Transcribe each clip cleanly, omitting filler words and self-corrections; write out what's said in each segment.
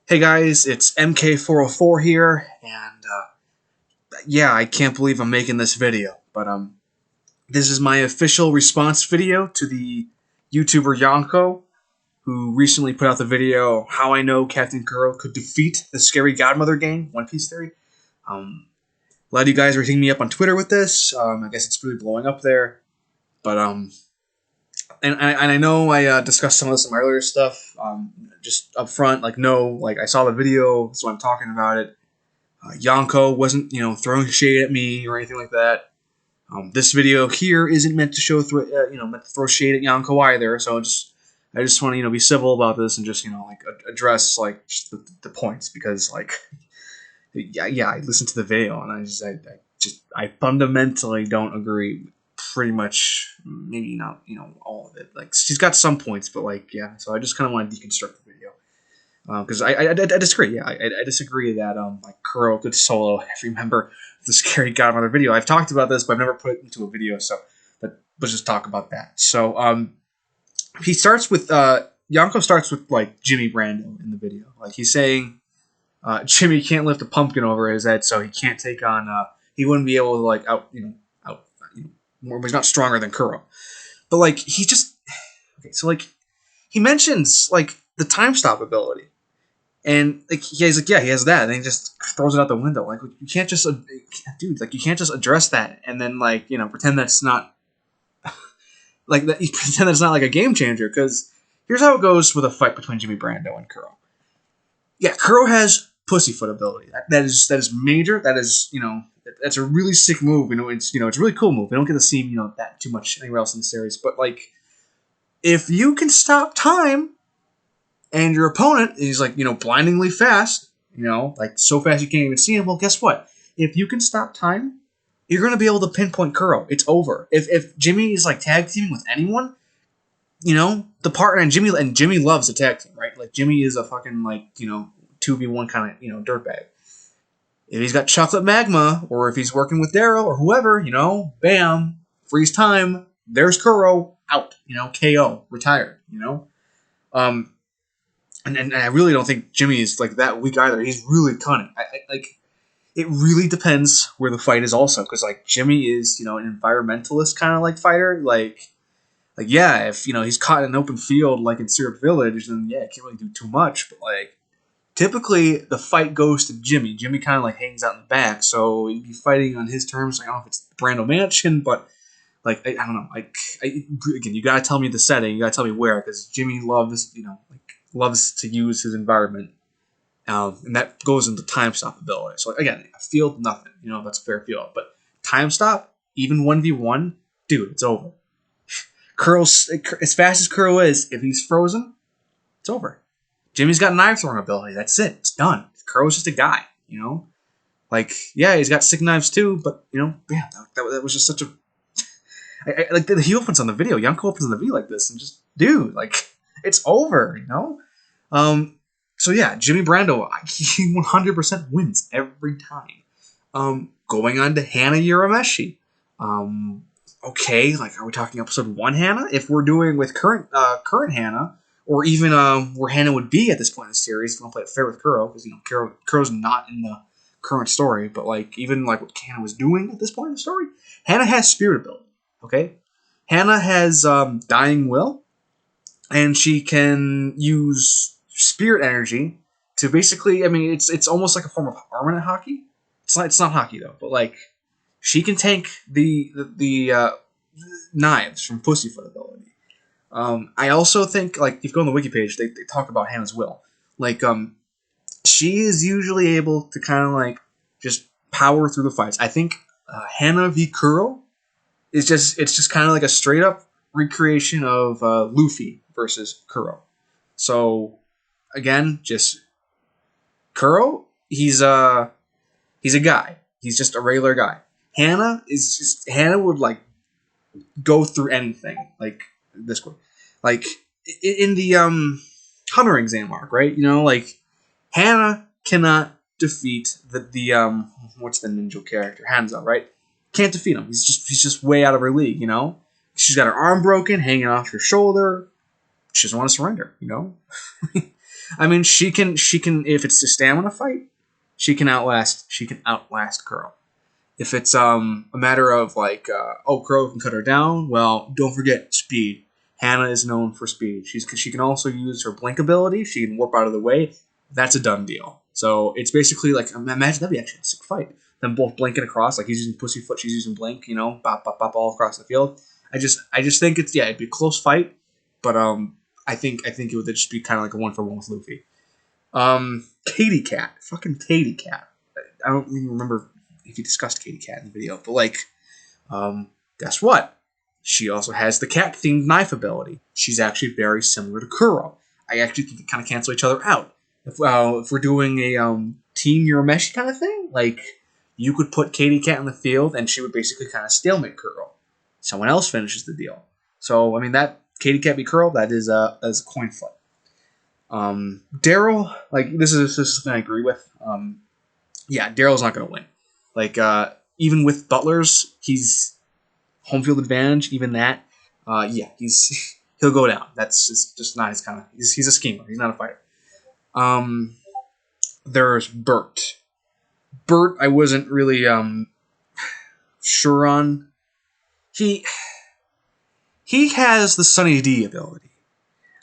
Hey guys, it's MK404 here, and yeah, I can't believe I'm making this video, but this is my official response video to the YouTuber Yonko, who recently put out the video how I know Captain Kuro could defeat the scary Godmother gang, One Piece theory. A lot of you guys are hitting me up on Twitter with this. I guess it's really blowing up there, but and I know I discussed some of this in my earlier stuff. Just up front, like I saw the video, so I'm talking about it. Yonko wasn't, throwing shade at me or anything like that. This video here isn't meant to meant to throw shade at Yonko either. So I just want to, be civil about this and just, address just the points because, yeah, I listened to the video and I fundamentally don't agree. Pretty much, maybe not, all of it. Like she's got some points, but yeah. So I just kind of want to deconstruct the video. Because I disagree. Yeah, I disagree that Kuro could solo every member of the Scary Godmother video. I've talked about this, but I've never put it into a video. So let's just talk about that. So he starts with Yonko starts with Jimmy Brando in the video. Like he's saying, Jimmy can't lift a pumpkin over his head, so he can't take on. He wouldn't be able to he's not stronger than Kuro. But he just okay. So he mentions the time stop ability. And he's like, yeah, he has that, and he just throws it out the window. Like you can't just, dude, you can't just address that and then pretend that's not that. You pretend that's not a game changer. Because here's how it goes with a fight between Jimmy Brando and Kuro. Yeah, Kuro has pussyfoot ability. That is major. That is that's a really sick move. It's it's a really cool move. We don't get to see that too much anywhere else in the series. But if you can stop time. And your opponent is blindingly fast, so fast you can't even see him. Well, guess what? If you can stop time, you're going to be able to pinpoint Kuro. It's over. If Jimmy is tag teaming with anyone, the partner and Jimmy loves a tag team, right? Jimmy is a fucking 2v1 kind of dirtbag. If he's got chocolate magma, or if he's working with Daryl or whoever, bam, freeze time. There's Kuro out. KO, retired. And I really don't think Jimmy is that weak either. He's really cunning. It really depends where the fight is also, because Jimmy is an environmentalist kind of fighter. Yeah, if he's caught in an open field in Syrup Village, then yeah, can't really do too much. But typically the fight goes to Jimmy. Jimmy kind of hangs out in the back, so he'd be fighting on his terms. I don't know if it's Brando Mansion, but I don't know. Again, you gotta tell me the setting. You gotta tell me where, because Jimmy loves to use his environment, and that goes into time stop ability. So again, field nothing, that's a fair field, but time stop, even 1v1, dude, it's over. Kuro's as fast as Kuro is, if he's frozen, it's over. Jimmy's got knife throwing ability. That's it. It's done. Kuro's just a guy. Yeah, he's got sick knives too, but yeah, that was just such a. He opens on the video. Yonko opens on the video like this, and just dude, it's over. So yeah, Jimmy Brando, he 100% wins every time. Going on to Hana Urameshi. Okay, are we talking episode 1 Hana? If we're doing with current Hana, or even where Hana would be at this point in the series, if we don't play it fair with Kuro, because Kuro's not in the current story, but even what Hana was doing at this point in the story, Hana has spirit ability. Okay, Hana has dying will, and she can use spirit energy to basically, it's almost like a form of armament hockey. It's not hockey though, but she can tank the knives from Pussyfoot ability. I also think if you go on the wiki page, they talk about Hannah's will. She is usually able to kind of just power through the fights. I think Hana v Kuro is just kind of a straight up recreation of Luffy versus Kuro. So again, just Kuro, he's a guy. He's just a regular guy. Hana would go through anything this way. In the Hunter exam arc, right? Hana cannot defeat the what's the ninja character? Hanzo, right? Can't defeat him. He's just way out of her league, She's got her arm broken, hanging off her shoulder. She doesn't want to surrender, I mean, she can if it's a stamina fight, she can outlast Kuro. If it's a matter of like oh, Kuro can cut her down, well, don't forget speed. Hannah is known for speed. She can also use her blink ability. She can warp out of the way. That's a done deal. So it's basically like, imagine that'd be actually a sick fight. Them both blinking across, like he's using Pussyfoot, she's using Blink, bop bop bop all across the field. I just think it's, yeah, it'd be a close fight, but I think it would just be kind of like a 1-for-1 with Luffy. Katie Cat, fucking Katie Cat. I don't even remember if you discussed Katie Cat in the video, but like, guess what? She also has the cat-themed knife ability. She's actually very similar to Kuro. I actually think they kind of cancel each other out. If we're doing a Team Urameshi kind of thing, like, you could put Katie Cat in the field, and she would basically kind of stalemate Kuro. Someone else finishes the deal. So, I mean, that Katie Cat beat Kuro, that is a coin flip. Daryl, like, this is something I agree with. Yeah, Daryl's not going to win. Like, even with Butlers, he's home field advantage, even that. Yeah, he'll go down. That's just not his kind of. He's a schemer. He's not a fighter. There's Bert. Bert, I wasn't really sure on. He has the Sunny D ability.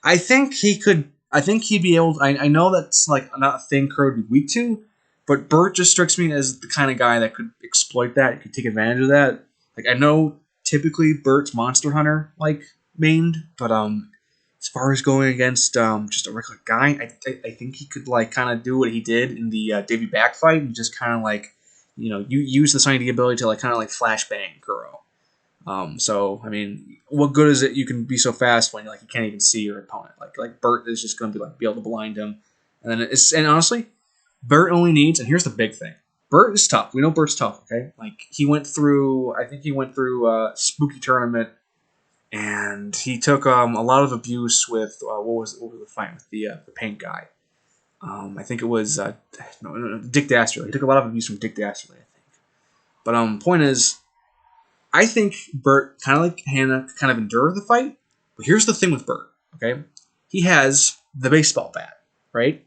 I think he could. I think he'd be able. I know that's like not a thing Kuro would be weak to, but Bert just strikes me as the kind of guy that could exploit that. Could take advantage of that. Like, I know typically Bert's Monster Hunter like mained, but as far as going against just a regular guy, I think he could like kind of do what he did in the Davy Back fight and just kind of like, you use the Sunny D ability to like kind of like flashbang Kuro. So I mean, what good is it you can be so fast when like you can't even see your opponent? Like Bert is just going to be able to blind him, and then and honestly, Bert only needs, and here's the big thing. Bert is tough. We know Bert's tough, okay? Like, I think he went through a Spooky Tournament, and he took a lot of abuse with, what was the fight with the paint guy? I think it was, no, Dick Dastardly. He took a lot of abuse from Dick Dastardly, I think. But, point is, I think Bert, kind of like Hannah, could kind of endure the fight. But here's the thing with Bert, okay? He has the baseball bat, right?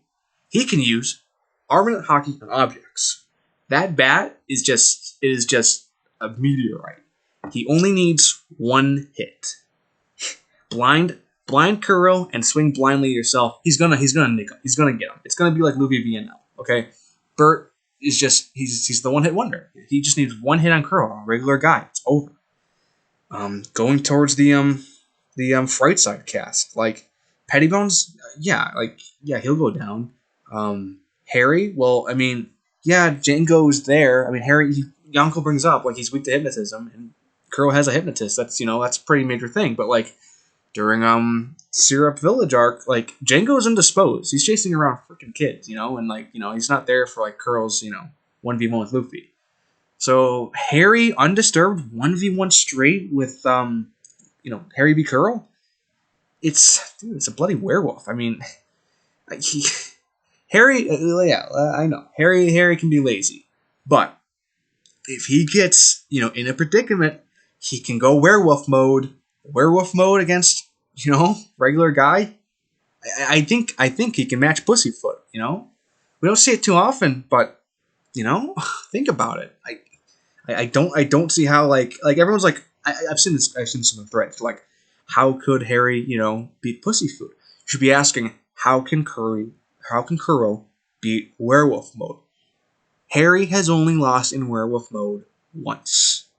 He can use armament hockey on objects. That bat is just a meteorite. He only needs one hit. Blind Kuro and swing blindly yourself. He's gonna nick him. He's gonna get him. It's gonna be like Luffy VNL. Okay, Bert is just he's the one hit wonder. He just needs one hit on Kuro, a regular guy. It's over. Going towards the Fright Side cast, like Pettybones, yeah, he'll go down. Harry, well, I mean, yeah, Django's there. I mean, Harry, Yonko brings up like he's weak to hypnotism, and Kuro has a hypnotist. That's that's a pretty major thing. But like during Syrup Village arc, like Django's indisposed. He's chasing around freaking kids, and like he's not there for like Kuro's 1v1 with Luffy. So Harry undisturbed 1v1 straight with Harry v Kuro. It's a bloody werewolf. I mean, Harry, yeah, I know. Harry can be lazy. But if he gets, in a predicament, he can go werewolf mode. Werewolf mode against, regular guy. I think he can match Pussyfoot, We don't see it too often, but, think about it. I don't see how, like everyone's like, I've seen some threads, like, how could Harry, beat Pussyfoot? You should be asking, how can Kuro beat werewolf mode? Harry has only lost in werewolf mode once.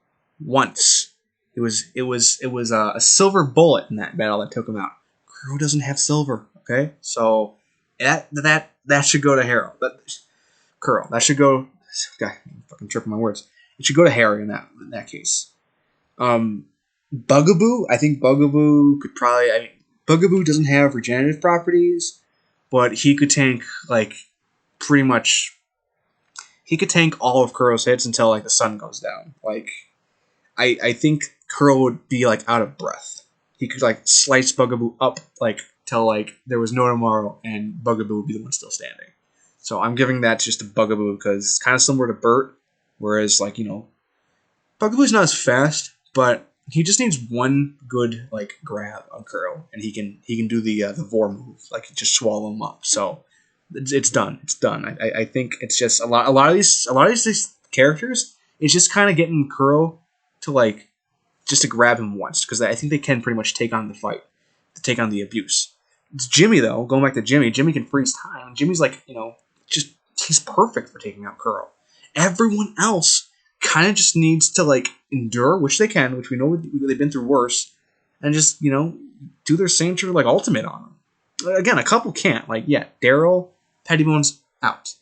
It was a silver bullet in that battle that took him out. Kuro doesn't have silver. Okay, so that should go to Harold. Kuro. That should go. God, I'm fucking tripping my words. It should go to Harry in that case. Bugaboo. I think Bugaboo could probably. Bugaboo doesn't have regenerative properties, but he could tank like pretty much. He could tank all of Kuro's hits until like the sun goes down. Like, I think Kuro would be like out of breath. He could like slice Bugaboo up like till like there was no tomorrow, and Bugaboo would be the one still standing. So I'm giving that just to Bugaboo because it's kind of similar to Bert, whereas like Bugaboo's not as fast, but he just needs one good like grab on Kuro, and he can do the Vor move, like just swallow him up. So it's done. It's done. I think it's just a lot of these characters. It's just kind of getting Kuro to like just to grab him once, because I think they can pretty much take on the fight, to take on the abuse. It's Jimmy though. Going back to Jimmy, Jimmy can freeze time. Jimmy's like just he's perfect for taking out Kuro. Everyone else kind of just needs to like endure, which they can, which we know they've been through worse, and just do their signature like ultimate on them. Again, a couple can't. Like Daryl, Pettybones out.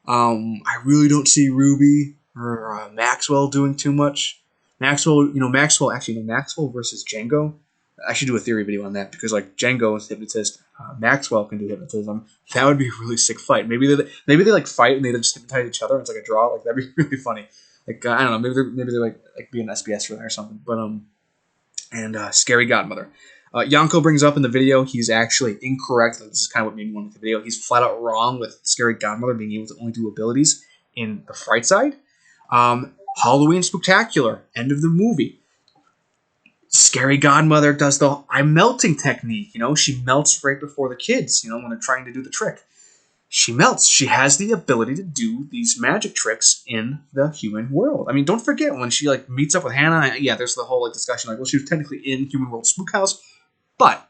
I really don't see Ruby or Maxwell doing too much. Maxwell versus Django. I should do a theory video on that, because like Django is hypnotist, Maxwell can do hypnotism. That would be a really sick fight. Maybe they like fight and they just hypnotize each other. And it's like a draw. Like that'd be really funny. Like I don't know. Maybe they're like be an SBS for that or something. But and Scary Godmother. Yonko brings up in the video he's actually incorrect. This is kind of what made me want to make the video. He's flat out wrong with Scary Godmother being able to only do abilities in the Fright side. Halloween Spectacular, end of the movie. Scary Godmother does the I'm melting technique. She melts right before the kids, when they're trying to do the trick. She melts. She has the ability to do these magic tricks in the human world. I mean, don't forget when she like meets up with Hannah. Yeah, there's the whole like discussion like, well, she was technically in Human World Spook House, but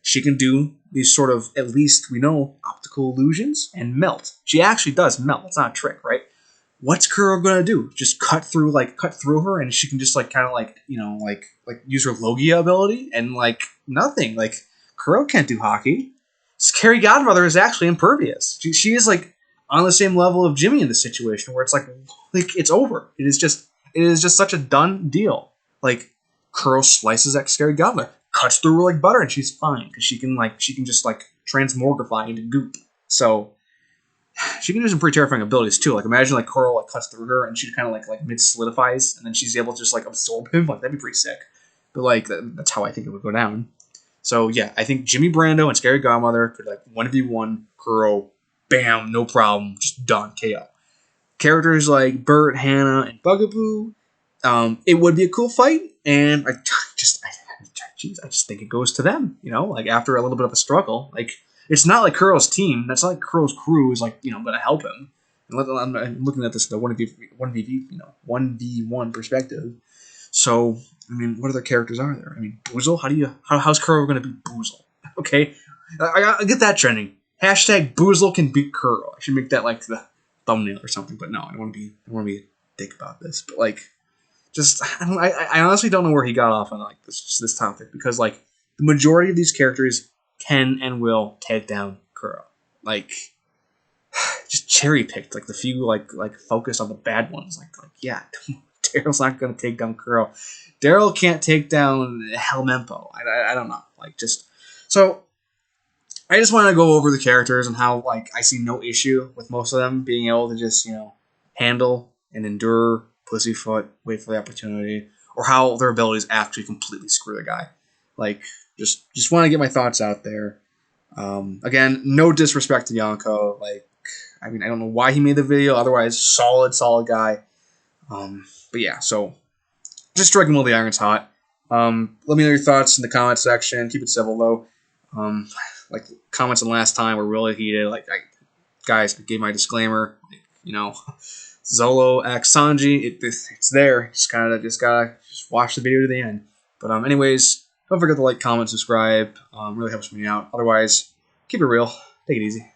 she can do these sort of, at least we know, optical illusions and melt. She actually does melt. It's not a trick, right? What's Kuro gonna do? Just cut through her, and she can just like kind of like use her Logia ability and like nothing. Like Kuro can't do hockey. Scary Godmother is actually impervious. She is like on the same level of Jimmy in this situation, where it's like it's over. It is just such a done deal. Like Kuro slices at Scary Godmother, cuts through her like butter, and she's fine, because she can just like transmogrify into goop. So she can do some pretty terrifying abilities too. Like imagine like Kuro like cuts through her and she kind of like mid solidifies, and then she's able to just like absorb him. Like that'd be pretty sick. But like that's how I think it would go down. So yeah, I think Jimmy Brando and Scary Godmother could like 1v1 Kuro, bam, no problem, just done, KO. Characters like Bert, Hannah, and Bugaboo, it would be a cool fight, and I just think it goes to them. Like after a little bit of a struggle, like it's not like Kuro's team. That's not like Kuro's crew is like going to help him. And I'm looking at this the 1v1 perspective. So I mean, what other characters are there? I mean, Boozle. How's Kuro going to beat Boozle? Okay, I get that trending. Hashtag Boozle can beat Kuro. I should make that like the thumbnail or something. But no, I don't want to be a dick about this. But like, just I honestly don't know where he got off on like this topic, because like the majority of these characters can and will take down Kuro. Like, just cherry picked like the few like focused on the bad ones. Like yeah, Daryl's not going to take down Kuro. Daryl can't take down Helmempo. I don't know. Like just so. I just want to go over the characters and how like I see no issue with most of them being able to just handle and endure pussyfoot, wait for the opportunity, or how their abilities actually completely screw the guy. Like just want to get my thoughts out there. Again, no disrespect to Yonko. Like I mean, I don't know why he made the video. Otherwise, solid guy. But yeah, so just striking while the iron's hot. Let me know your thoughts in the comment section. Keep it civil though. Like comments on last time were really heated. Like guys, I gave my disclaimer. Zolo X Sanji, it's there. Just gotta watch the video to the end. But anyways, don't forget to like, comment, subscribe. Really helps me out. Otherwise, keep it real. Take it easy.